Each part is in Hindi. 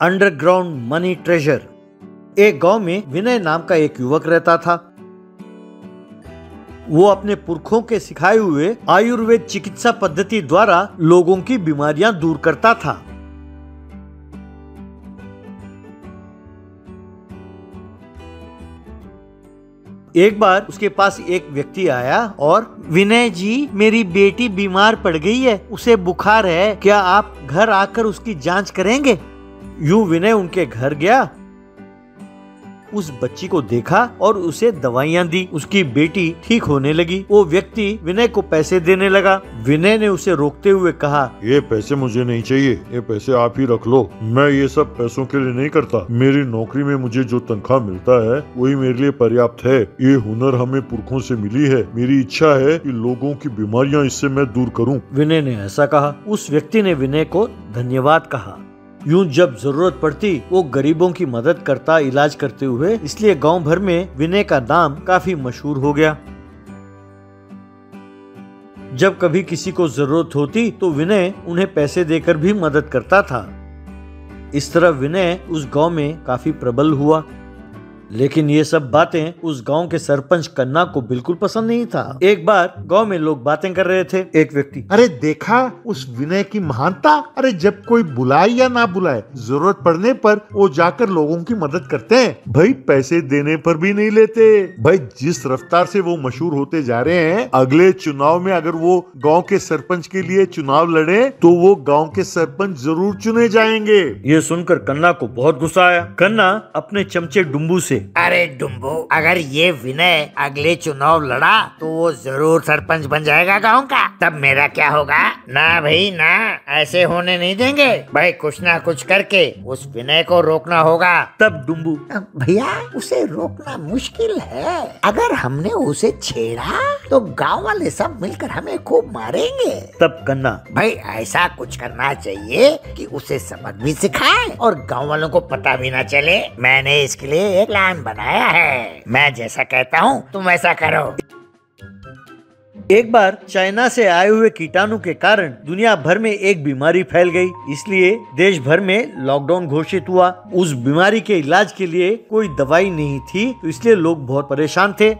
Underground money treasure. एक गांव में विनय नाम का एक युवक रहता था। वो अपने पुरखों के सिखाए हुए आयुर्वेद चिकित्सा पद्धति द्वारा लोगों की बीमारियां दूर करता था। एक बार उसके पास एक व्यक्ति आया और विनय जी, मेरी बेटी बीमार पड़ गई है, उसे बुखार है, क्या आप घर आकर उसकी जांच करेंगे? यूं विनय उनके घर गया, उस बच्ची को देखा और उसे दवाइयां दी। उसकी बेटी ठीक होने लगी। वो व्यक्ति विनय को पैसे देने लगा। विनय ने उसे रोकते हुए कहा, ये पैसे मुझे नहीं चाहिए, ये पैसे आप ही रख लो। मैं ये सब पैसों के लिए नहीं करता। मेरी नौकरी में मुझे जो तनख्वाह मिलता है वही मेरे लिए पर्याप्त है। ये हुनर हमें पुरखों से मिली है। मेरी इच्छा है कि लोगों की बीमारियां इससे मैं दूर करूं। विनय ने ऐसा कहा। उस व्यक्ति ने विनय को धन्यवाद कहा। यूं जब जरूरत पड़ती वो गरीबों की मदद करता, इलाज करते हुए। इसलिए गांव भर में विनय का नाम काफी मशहूर हो गया। जब कभी किसी को जरूरत होती तो विनय उन्हें पैसे देकर भी मदद करता था। इस तरह विनय उस गांव में काफी प्रबल हुआ। लेकिन ये सब बातें उस गांव के सरपंच कन्ना को बिल्कुल पसंद नहीं था। एक बार गांव में लोग बातें कर रहे थे। एक व्यक्ति, अरे देखा उस विनय की महानता। अरे जब कोई बुलाए या ना बुलाए, जरूरत पड़ने पर वो जाकर लोगों की मदद करते हैं। भाई पैसे देने पर भी नहीं लेते। भाई जिस रफ्तार से वो मशहूर होते जा रहे हैं, अगले चुनाव में अगर वो गाँव के सरपंच के लिए चुनाव लड़े तो वो गाँव के सरपंच जरूर चुने जाएंगे। ये सुनकर कन्ना को बहुत गुस्सा आया। कन्ना अपने चमचे डुम्बू से, अरे डुम्बू, अगर ये विनय अगले चुनाव लड़ा तो वो जरूर सरपंच बन जाएगा गांव का। तब मेरा क्या होगा? ना भाई ना, ऐसे होने नहीं देंगे। भाई कुछ ना कुछ करके उस विनय को रोकना होगा। तब डुम्बू, भैया उसे रोकना मुश्किल है। अगर हमने उसे छेड़ा तो गांव वाले सब मिलकर हमें खूब मारेंगे। तब कन्ना, भाई ऐसा कुछ करना चाहिए कि उसे सबक भी सिखाए और गांव वालों को पता भी ना चले। मैंने इसके लिए एक प्लान बनाया है। मैं जैसा कहता हूँ तुम ऐसा करो। एक बार चाइना से आए हुए कीटाणु के कारण दुनिया भर में एक बीमारी फैल गई। इसलिए देश भर में लॉकडाउन घोषित हुआ। उस बीमारी के इलाज के लिए कोई दवाई नहीं थी, तो इसलिए लोग बहुत परेशान थे।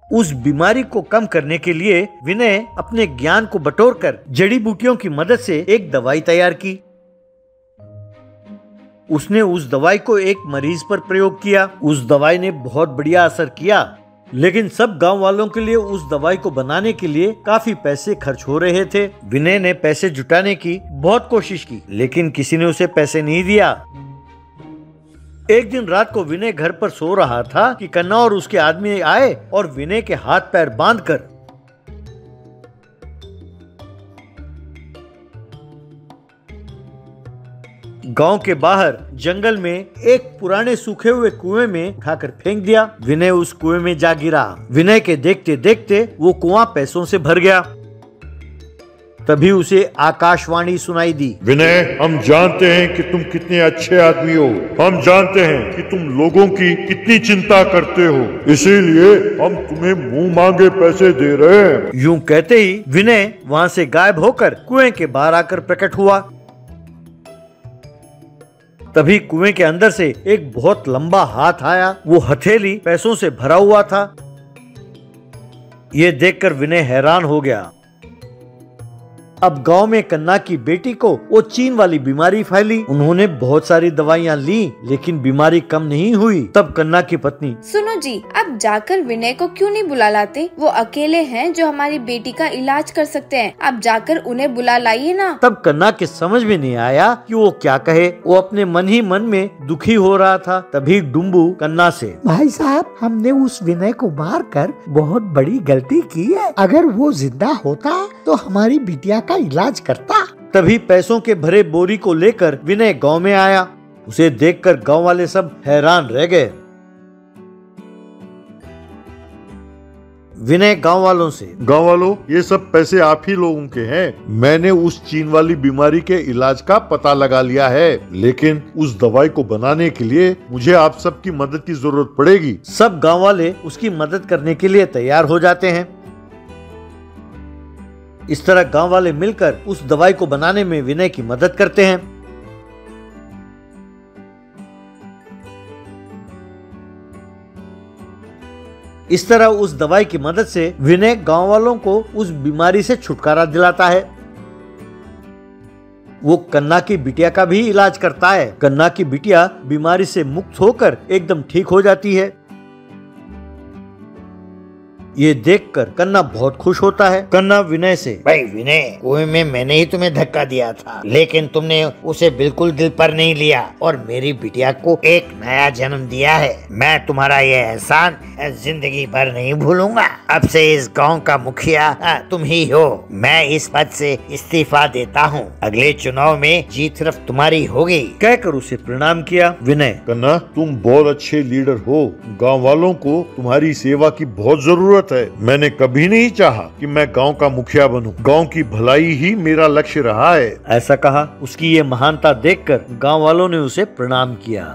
उस बीमारी को कम करने के लिए विनय अपने ज्ञान को बटोरकर जड़ी बूटियों की मदद से एक दवाई तैयार की। उसने उस दवाई को एक मरीज पर प्रयोग किया। उस दवाई ने बहुत बढ़िया असर किया। लेकिन सब गांव वालों के लिए उस दवाई को बनाने के लिए काफी पैसे खर्च हो रहे थे। विनय ने पैसे जुटाने की बहुत कोशिश की, लेकिन किसी ने उसे पैसे नहीं दिया। एक दिन रात को विनय घर पर सो रहा था कि कन्ना और उसके आदमी आए और विनय के हाथ पैर बांधकर गांव के बाहर जंगल में एक पुराने सूखे हुए कुएं में उठाकर फेंक दिया। विनय उस कुएं में जा गिरा। विनय के देखते देखते वो कुआं पैसों से भर गया। तभी उसे आकाशवाणी सुनाई दी, विनय, हम जानते हैं कि तुम कितने अच्छे आदमी हो। हम जानते हैं कि तुम लोगों की कितनी चिंता करते हो, इसीलिए हम तुम्हें मुंह मांगे पैसे दे रहे हैं। यूं कहते ही विनय वहां से गायब होकर कुएं के बाहर आकर प्रकट हुआ। तभी कुएं के अंदर से एक बहुत लंबा हाथ आया। वो हथेली पैसों से भरा हुआ था। ये देखकर विनय हैरान हो गया। अब गांव में कन्ना की बेटी को वो चीन वाली बीमारी फैली। उन्होंने बहुत सारी दवाइयां ली, लेकिन बीमारी कम नहीं हुई। तब कन्ना की पत्नी, सुनो जी, अब जाकर विनय को क्यों नहीं बुला लाते? वो अकेले हैं जो हमारी बेटी का इलाज कर सकते हैं। अब जाकर उन्हें बुला लाइए ना। तब कन्ना के समझ में नहीं आया कि वो क्या कहे। वो अपने मन ही मन में दुखी हो रहा था। तभी डुम्बू कन्ना से, भाई साहब, हमने उस विनय को मारकर बहुत बड़ी गलती की है। अगर वो जिंदा होता तो हमारी बिटिया का इलाज करता। तभी पैसों के भरे बोरी को लेकर विनय गांव में आया। उसे देखकर गांव वाले सब हैरान रह गए। विनय गांव वालों से, गांव वालों, ये सब पैसे आप ही लोगों के हैं। मैंने उस चीन वाली बीमारी के इलाज का पता लगा लिया है, लेकिन उस दवाई को बनाने के लिए मुझे आप सबकी मदद की जरूरत पड़ेगी। सब गांव वाले उसकी मदद करने के लिए तैयार हो जाते हैं। इस तरह गांव वाले मिलकर उस दवाई को बनाने में विनय की मदद करते हैं। इस तरह उस दवाई की मदद से विनय गांव वालों को उस बीमारी से छुटकारा दिलाता है। वो कन्ना की बिटिया का भी इलाज करता है। कन्ना की बिटिया बीमारी से मुक्त होकर एकदम ठीक हो जाती है। ये देखकर कन्ना बहुत खुश होता है। कन्ना विनय से, भाई विनय, कुएं में मैंने ही तुम्हें धक्का दिया था, लेकिन तुमने उसे बिल्कुल दिल पर नहीं लिया और मेरी बिटिया को एक नया जन्म दिया है। मैं तुम्हारा ये एहसान जिंदगी भर नहीं भूलूंगा। अब से इस गांव का मुखिया तुम ही हो। मैं इस पद से इस्तीफा देता हूँ। अगले चुनाव में जीत सिर्फ तुम्हारी होगी। कहकर उसे प्रणाम किया। विनय, कन्ना, तुम बहुत अच्छे लीडर हो। गांव वालों को तुम्हारी सेवा की बहुत जरूरत है। मैंने कभी नहीं चाहा कि मैं गांव का मुखिया बनूं। गांव की भलाई ही मेरा लक्ष्य रहा है। ऐसा कहा। उसकी ये महानता देखकर गांव वालों ने उसे प्रणाम किया।